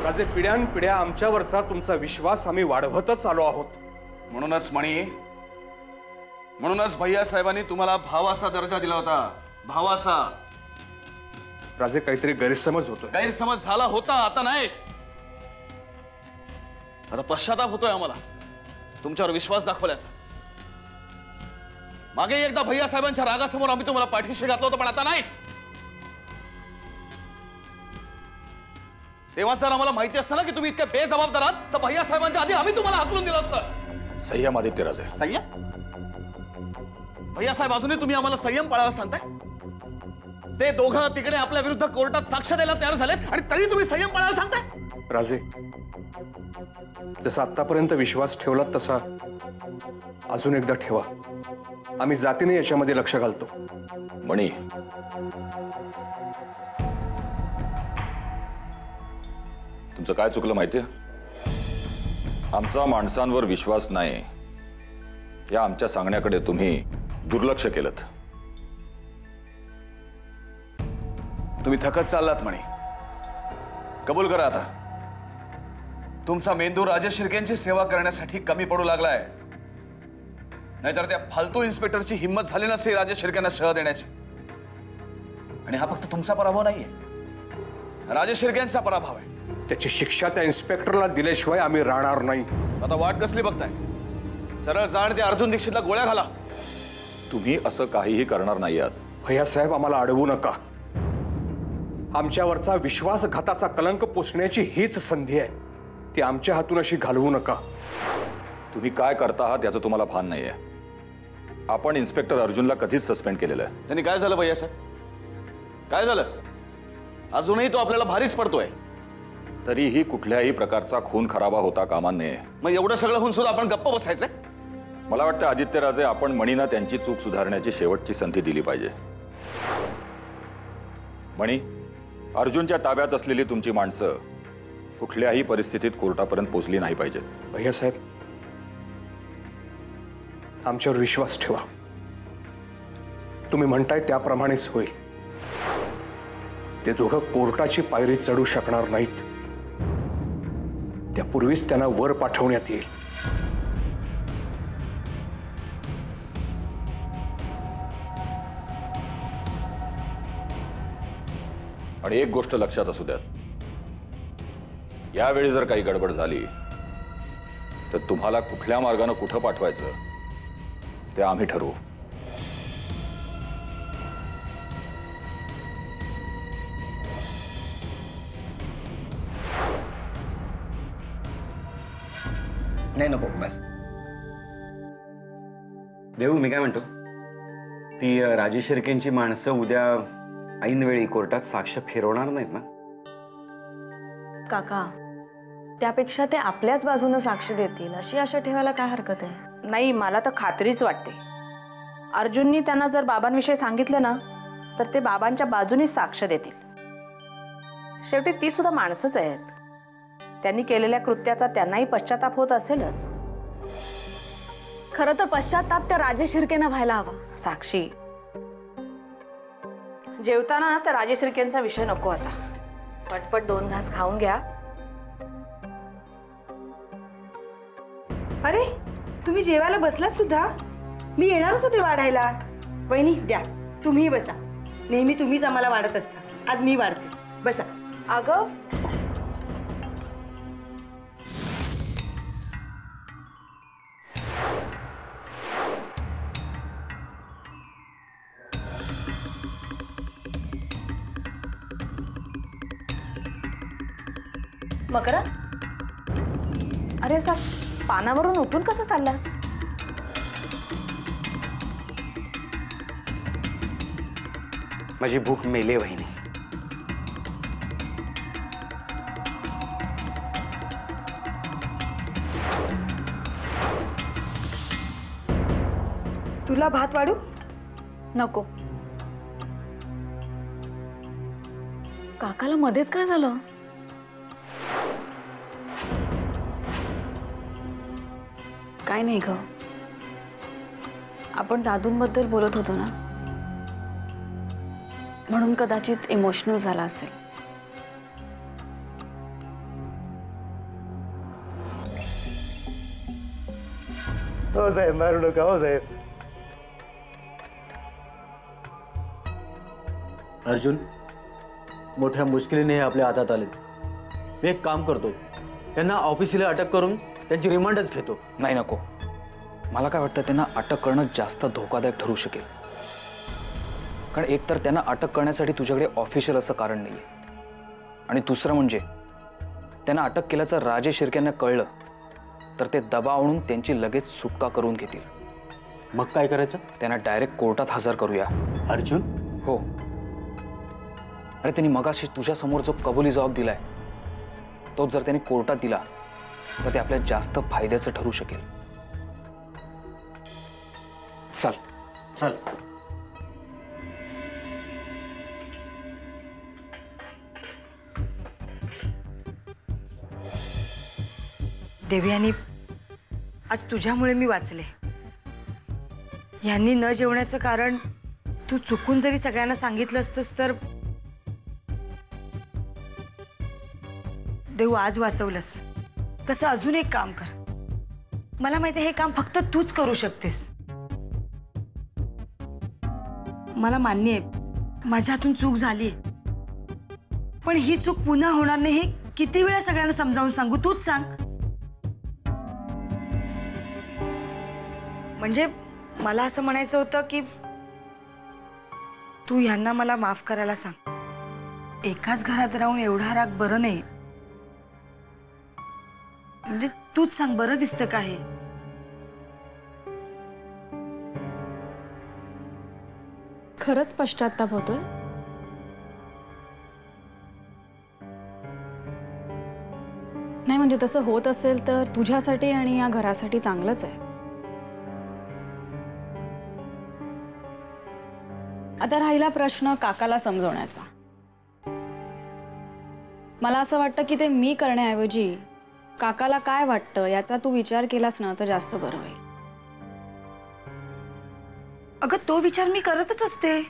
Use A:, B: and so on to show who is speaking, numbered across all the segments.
A: राजे, पिढ्यानपिढ्या आमच्यावरचा तुमचा विश्वास आम्ही वाढवतच आलो आहोत.
B: म्हणूनच भैया साहेबांनी तुम्हाला भावाचा दर्जा दिला होता. भावाचा.
A: राजे, काहीतरी गैरसमज होतोय.
B: गैरसमज झाला होता, आता नाही. आता पश्चाताप होतोय आम्हाला तुमच्यावर विश्वास दाखवल्याचा. मागे एकदा भैया साहेबांच्या रागासमोर आम्ही तुम्हाला पाठीशी घातलं होतं, पण आता नाही. तेव्हा जर आम्हाला माहिती असतं ना की तुम्ही इतके बेजबाबदार आहात, तर भैया साहेबांच्या आधी आम्ही तुम्हाला हाकलून दिलं असतं.
C: संयम आदित्य राजे.
B: संयम? भैया साहेब, अजूनही तुम्ही आम्हाला संयम पाळायला सांगताय? ते दोघं तिकडे आपल्या विरुद्ध कोर्टात साक्ष द्यायला तयार झालेत आणि तरी तुम्ही संयम पाळायला सांगताय?
A: राजे, जसा आतापर्यंत विश्वास ठेवला तसा अजून एकदा ठेवा. आम्ही जातीने याच्यामध्ये लक्ष घालतो.
C: मणी, तुमचं काय चुकलं माहितीये? आमचा माणसांवर विश्वास नाही या आमच्या सांगण्याकडे तुम्ही दुर्लक्ष केलं.
B: तुम्ही थकत चाललात म्हणे. कबूल करा आता, तुमचा मेंदू राजेश शिर्केंची सेवा करण्यासाठी कमी पडू लागलाय. नाहीतर त्या फालतू इन्स्पेक्टरची हिंमत झाली नसती राजेश शिर्केंना शह देण्याची. आणि हा फक्त तुमचा पराभव नाहीये, राजेश शिर्केंचा पराभव आहे.
A: त्याची शिक्षा त्या इन्स्पेक्टरला दिल्याशिवाय आम्ही राहणार नाही.
B: आता वाट कसली बघताय? सरळ जाण त्या अर्जुन दीक्षितला गोळ्या घाला.
C: तुम्ही असं काहीही करणार नाही आहात.
A: भैयासाहेब, आम्हाला अडवू नका. आमच्यावरचा विश्वासघाताचा कलंक पुसण्याची हीच संधी आहे. ती आमच्या हातून अशी घालवू नका.
C: तुम्ही काय करता आहात याचं तुम्हाला भान नाहीये. आपण इन्स्पेक्टर अर्जुनला कधीच सस्पेंड केलेलं आहे.
B: त्यांनी काय झालं भैया साहेब? काय झालं? अजूनही तो आपल्याला भारीच पडतोय.
C: तरीही कुठल्याही प्रकारचा खून खराबा होता कामा नये.
B: मग एवढं सगळं होऊन सुद्धा आपण गप्प बसायचंय?
C: मला वाटतं आदित्य राजे, आपण मणीना त्यांची चूक सुधारण्याची शेवटची संधी दिली पाहिजे. मणी, अर्जुनच्या ताब्यात असलेली तुमची माणसं कुठल्याही परिस्थितीत कोर्टापर्यंत पोहोचली नाही पाहिजेत.
A: भैयासाहेब, आमच्यावर विश्वास ठेवा. तुम्ही म्हणताय त्याप्रमाणेच होईल. ते दोघं कोर्टाची पायरी चढू शकणार नाहीत. त्यापूर्वीच त्यांना वर पाठवण्यात येईल.
C: आणि एक गोष्ट लक्षात असू द्यात, यावेळी जर काही गडबड झाली तर तुम्हाला कुठल्या मार्गाने कुठं पाठवायचं ते आम्ही ठरवू.
D: नाही, नको, बस. देऊ, मी काय म्हणतो, ती राजेश शिर्केंची माणसं उद्या ऐनवेळी कोर्टात साक्ष फिरवणार नाहीत ना?
E: काका, त्यापेक्षा ते आपल्याच बाजूने साक्ष देतील अशी आशा ठेवायला काय हरकत आहे?
F: नाही, मला तर खात्रीच वाटते. अर्जुननी त्यांना जर बाबांविषयी सांगितलं ना तर ते बाबांच्या बाजूने साक्ष देतील. शेवटी ती सुद्धा माणसंच आहेत. त्यांनी केलेल्या कृत्याचा त्यांनाही पश्चाताप होत असेलच.
E: खरं तर पश्चाताप त्या राजेश शिर्केंना व्हायला हवा.
F: साक्षी, जेवताना ना त्या राजेश शिर्केंचा विषय नको आता. पटपट 2 घास खाऊन घ्या.
G: अरे, तुम्ही जेवायला बसलात सुद्धा? मी येणारच होते वाढायला. वहिनी द्या, तुम्ही बसा. नेहमी तुम्हीच आम्हाला वाढत असता, आज मी वाढते. बसा.
F: अगं, मकरा, अरे असा पानावरून उठून कसं चाललास?
D: माझी भूक मेले वहिनी.
G: तुला भात वाढू?
E: नको. काकाला मध्येच काय झालं? काय नाही ग, आपण दादूंबद्दल बोलत होतो ना, म्हणून कदाचित इमोशनल झाला असेल.
H: हो साहेब, मारू नका हो साहेब. अर्जुन, मोठ्या मुश्किलीने हे आपल्या हातात आले. मी एक काम करतो, त्यांना ऑफिसला अटक करून त्यांची रिमांडच घेतो.
I: नाही, नको. मला काय वाटतं, त्यांना अटक करणं जास्त धोकादायक ठरू शकेल. कारण एकतर त्यांना अटक करण्यासाठी तुझ्याकडे ऑफिशियल असं कारण नाही आहे, आणि दुसरं म्हणजे त्यांना अटक केल्याचं राजेश शिर्केंना कळलं तर ते दबाव आणून त्यांची लगेच सुटका करून घेतील.
H: मग काय करायचं?
I: त्यांना डायरेक्ट कोर्टात हजर करूया.
H: अर्जुन,
I: हो. अरे, त्यांनी मगाशी तुझ्यासमोर जो कबुली जबाब दिलाय तो जर त्यांनी कोर्टात दिला तर ते आपल्या जास्त फायद्याचं ठरू शकेल. चल.
H: चल.
G: देवयानी, आज तुझ्यामुळे मी वाचले. यांनी न जेवण्याचं कारण तू चुकून जरी सगळ्यांना सांगितलं असतंस तर देव आज वाचवलंस. तसं अजून एक काम कर. मला माहिती आहे हे काम फक्त तूच करू शकतेस. मला मान्य आहे माझ्या हातून चूक झाली, पण ही चूक पुन्हा होणार नाही हे किती वेळा सगळ्यांना समजावून सांगू? तूच सांग. म्हणजे मला असं म्हणायचं होतं की तू यांना मला माफ करायला सांग. एकाच घरात राहून एवढा राग बरं नाही. म्हणजे तूच सांग, बरं दिसतं का हे?
E: खरंच पश्चात्ताप होतोय? नाही, म्हणजे तसं होत असेल तर तुझ्यासाठी आणि या घरासाठी चांगलंच आहे. आता राहिला प्रश्न काकाला समजवण्याचा. मला असं वाटतं की ते मी करण्याऐवजी काकाला काय वाटतं याचा तू विचार केलास ना तर जास्त बरं होईल.
G: अगं, तो विचार मी करतच असते,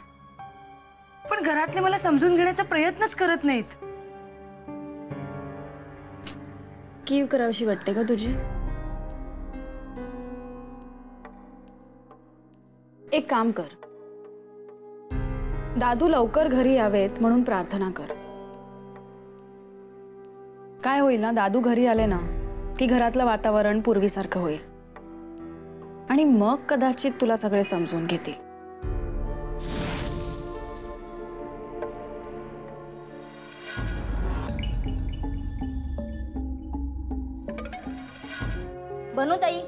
G: पण घरातले मला समजून घेण्याचा प्रयत्नच करत नाहीत.
E: कीव करावीशी वाटते का तुझी? एक काम कर, दादू लवकर घरी यावेत म्हणून प्रार्थना कर. काय होईल ना, दादू घरी आले ना की घरातलं वातावरण पूर्वीसारखं होईल आणि मग कदाचित तुला सगळे समजून घेतील.
J: बनूताई,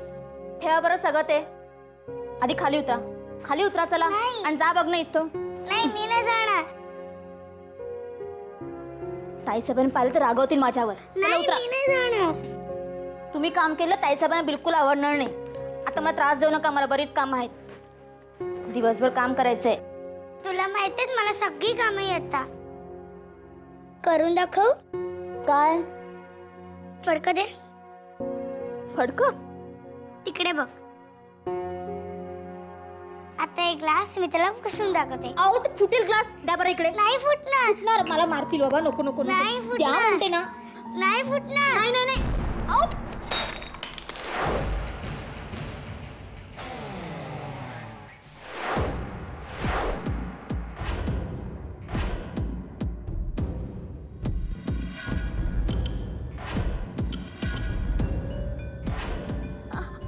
J: ठेवा बरं सगळं ते. आधी खाली उतरा, खाली उतरा चला. आणि जा बघ ना इथं.
K: नाही, मी नाही जाणार.
J: ताईसाहेबांनी पाहिलं तर रागवतील माझ्यावर.
K: नाही, मी नाही जाणार.
J: तुम्ही काम केलं ताईसाहेबांना बिलकुल आवडणार नाही. आता मला त्रास देऊ नका, मला बरीच काम आहेत. दिवसभर काम करायचंय.
K: तुला माहितीये मला सगळी कामं येतात. करून दाखव.
J: काय?
K: फडकं दे.
J: फडकं?
K: तिकडे बघ. आता एक ग्लास मी त्याला पुसून दाखवते.
J: अहो, ते फुटेल ग्लास. द्या बरं इकडे.
K: नाही फुटणार.
J: फुटणार. मला मारतील बाबा. नको नको नको.
K: नाही
J: द्या
K: फुटणार.
J: म्हणते ना.
K: नाही फुटणार.
J: नाही नाही नाही.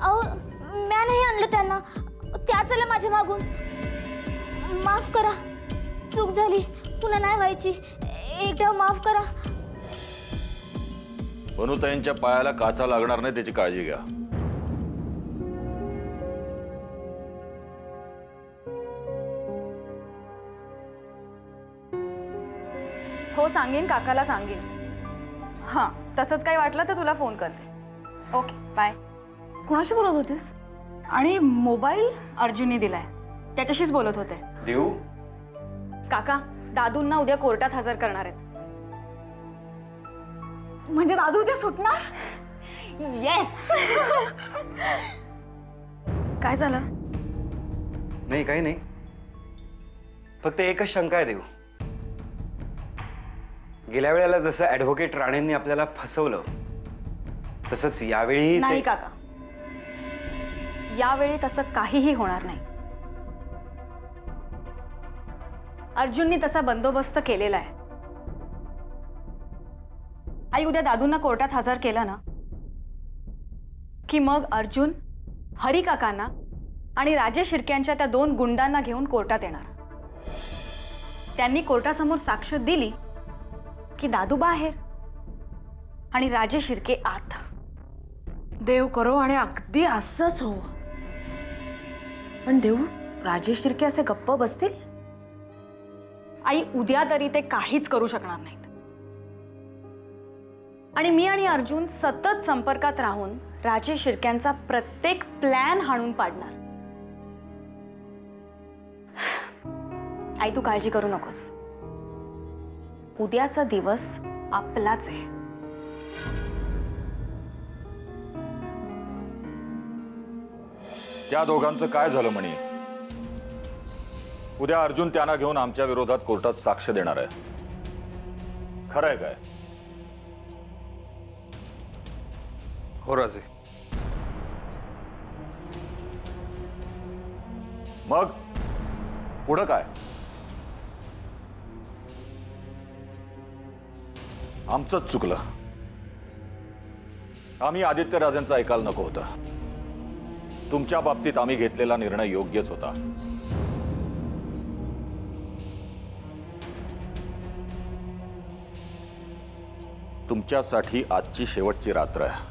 J: अहो, म्या नाही आणलं त्यांना. त्याच आल्या माझ्या मागून. माफ करा, चूक झाली, पुन्हा नाही व्हायची. एकदा माफ करा.
C: बनूताईंच्या पायाला काचा लागणार नाही त्याची काळजी घ्या.
E: हो, सांगेन, काकाला सांगेन. हां, तसंच काही वाटलं तर तुला फोन करते. Okay, bye. कुणाशी बोलत होतीस? आणि मोबाईल अर्जुनने दिलाय, त्याच्याशीच बोलत होते.
D: देऊ?
E: काका, दादूंना उद्या कोर्टात हजर करणार आहेत. म्हणजे दादू उद्या सुटणार? येस. काय झालं?
D: नाही, काही नाही. फक्त एकच शंका आहे देऊ. गेल्या वेळेला जसं ऍडव्होकेट राणेंनी आपल्याला फसवलं तसंच यावेळी
E: नाही काका, यावेळी तसं काहीही होणार नाही. अर्जुनने तसा बंदोबस्त केलेला आहे. आई उद्या दादूंना कोर्टात हजर केलं ना की मग अर्जुन हरी काकांना आणि राजेश शिर्क्यांच्या त्या 2 गुंडांना घेऊन कोर्टात येणार. त्यांनी कोर्टासमोर साक्ष दिली की दादू बाहेर आणि राजेश शिर्के आत.
F: देव करो आणि अगदी असंच हो. पण देव, राजेश शिर्के असे गप्प बसतील?
E: आई उद्या तरी ते काहीच करू शकणार नाहीत. आणि मी आणि अर्जुन सतत संपर्कात राहून राजेश शिर्क्यांचा प्रत्येक प्लॅन हाणून पाडणार. आई तू काळजी करू नकोस. उद्याचा दिवस आपलाच आहे.
C: त्या दोघांचं काय झालं म्हणे? उद्या अर्जुन त्यांना घेऊन आमच्या विरोधात कोर्टात साक्ष देणार आहे. खरंय काय?
A: हो राजे.
C: मग पुढं काय? आमचंच चुकलं. आम्ही आदित्य राजेंचं ऐकायला नको होतं. तुमच्या बाबतीत आम्ही घेतलेला निर्णय योग्यच होता. तुमच्यासाठी आजची शेवटची रात्र आहे.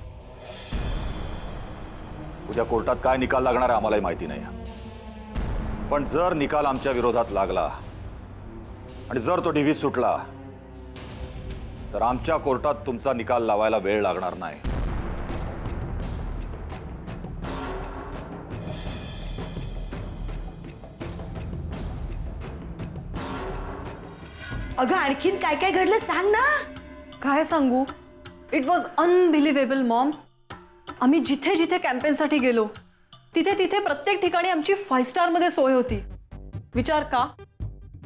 C: उद्या कोर्टात काय निकाल लागणार आहे आम्हालाही माहिती नाही. पण जर निकाल आमच्या विरोधात लागला आणि जर तो डिव्हिस सुटला तर आमच्या कोर्टात तुमचा निकाल लावायला वेळ लागणार नाही.
G: अगं आणखीन काय काय घडलं सांग ना.
L: काय सांगू? It was unbelievable Maugham. आम्ही जिथे जिथे कॅम्पेनसाठी गेलो तिथे तिथे प्रत्येक ठिकाणी आमची 5 स्टार मध्ये सोय होती. विचार का?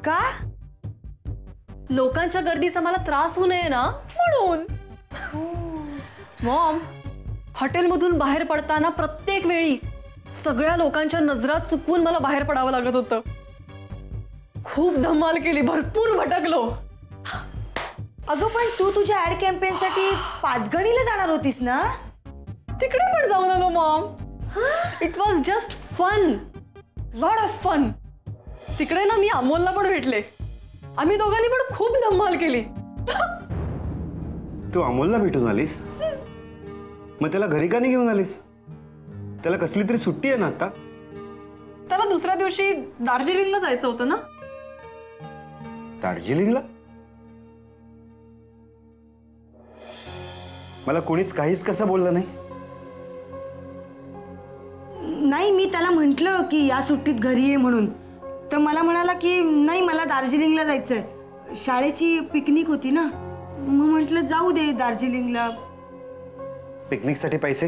G: का?
L: लोकांच्या गर्दीचा मला त्रास होऊ नये ना म्हणून. मॉम, हॉटेलमधून बाहेर पडताना प्रत्येक वेळी सगळ्या लोकांच्या नजरा चुकवून मला बाहेर पडावं लागत होतं. खूप धमाल केली, भरपूर भटकलो.
G: अगं पण तू तुझ्या ऍड कॅम्पेनसाठी 5 गणीला जाणार होतीस ना?
L: तिकडे पण जाऊन आलो mom. It was just fun, lot of fun. तिकडे ना मी अमोलला पण भेटले. आम्ही दोघांनी पण खूप धमाल केली.
D: तू अमोलला भेटून आलीस? मग त्याला घरी का नाही घेऊन आलीस? त्याला कसली तरी सुट्टी आहे ना आता?
L: त्याला दुसऱ्या दिवशी दार्जिलिंगला जायचं होतं ना.
D: दार्जिलिंगला? मला कोणीच काहीच कसं बोललं नाही.
G: नाही, मी त्याला म्हटलं की या सुट्टीत घरी ये म्हणून, तर मला म्हणाला की नाही मला दार्जिलिंगला जायचंय. शाळेची पिकनिक होती ना, मग म्हटलं जाऊ दे दार्जिलिंगला.
D: पिकनिकसाठी पैसे?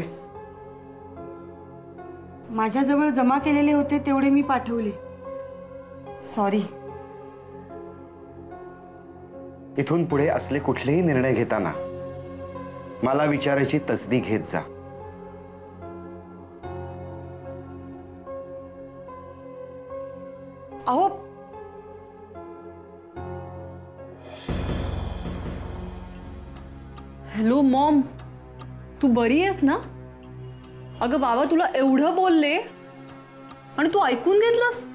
G: माझ्याजवळ जमा केलेले होते तेवढे मी पाठवले. सॉरी.
D: इथून पुढे असले कुठलेही निर्णय घेताना मला विचारायची तसदी घेत जा.
G: अहो
L: हॅलो मॉम, तू बरी आहेस ना? अगं बाबा तुला एवढं बोलले आणि तू ऐकून घेतलंस?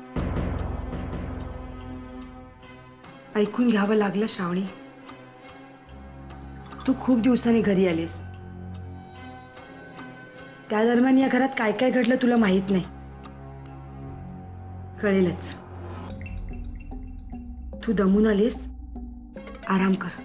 G: ऐकून घ्यावं लागलं श्रावणी. तू खूप दिवसांनी घरी आलीस. त्या दरम्यान या घरात काय काय घडलं तुला माहित नाही. कळेलच. तू दमून आलीस, आराम कर.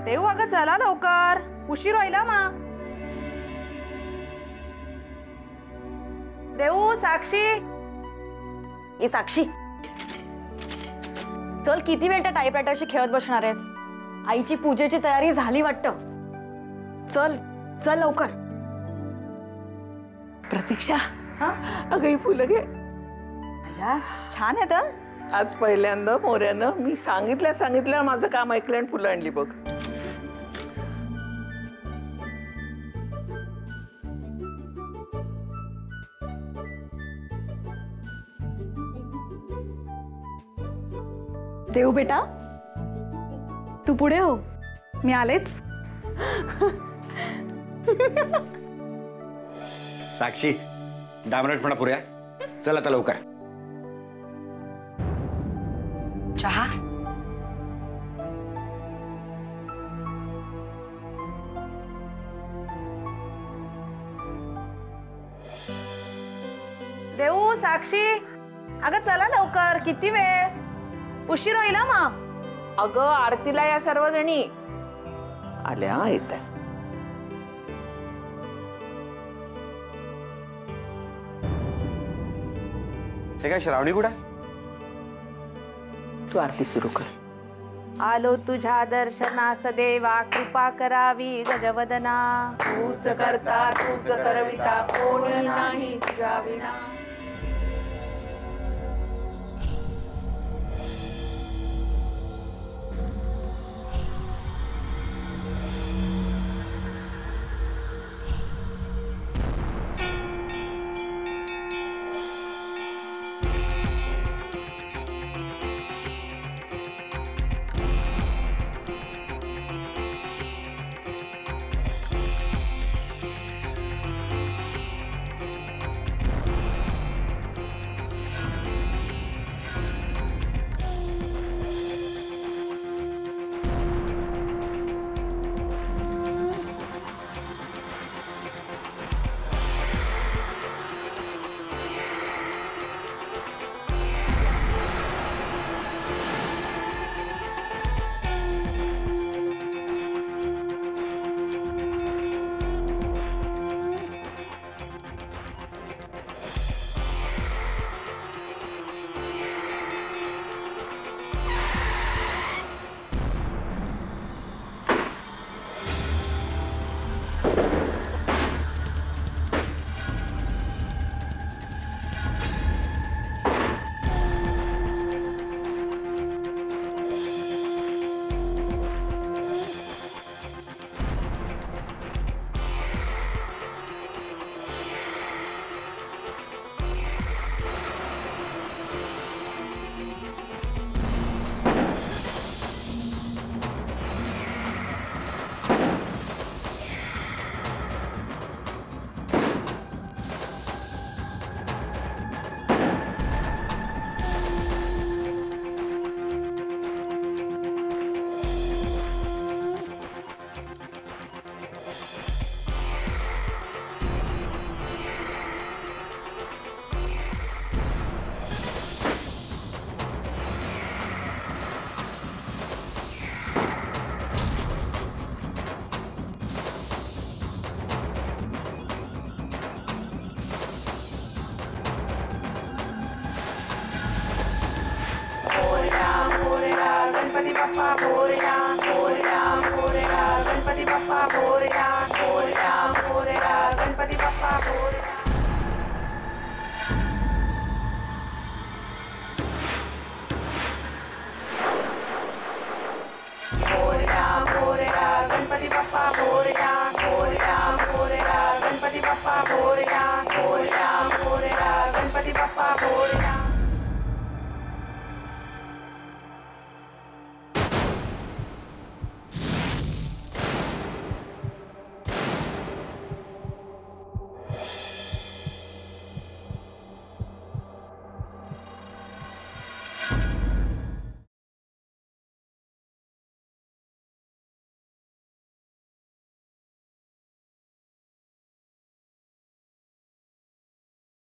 F: देऊ अगं चला लवकर, उशीर व्हायला मा. देऊ, साक्षी.
E: ए साक्षी, चल, किती वेळ त्या टाईपरायटरशी खेळत बसणार आहेस? आईची पूजेची तयारी झाली वाटतं. चल चल लवकर.
M: प्रतीक्षा, अगं ही फुलं घे.
F: छान आहे तर.
M: आज पहिल्यांदा मोऱ्यानं मी सांगितल्या माझं काम ऐकलं आणि फुलं आणली बघ.
E: देव बेटा, तू पुढे हो, मी आलेच.
D: साक्षी, 10 मिनिट म्हणा पुऱ्या. चल आता लवकर.
F: चहा. देऊ, साक्षी, अगं चला लवकर, किती वेळ? उशीर होईल ना मग.
M: अगं आरतीला या सर्वजणी आल्या येत आहे.
D: हे काय श्रावणी कुठे?
M: तू आरती सुरू कर.
F: आलो तुझ्या दर्शनास देवा, कृपा करावी गजवदना. तूच करता तूच करविता, कोणी नाही तुझ्या विना. गणपती बाप्पा मोरया, मोरया, मोरया, गणपती बाप्पा मोरया, मोरया, मोरया, गणपती बाप्पा.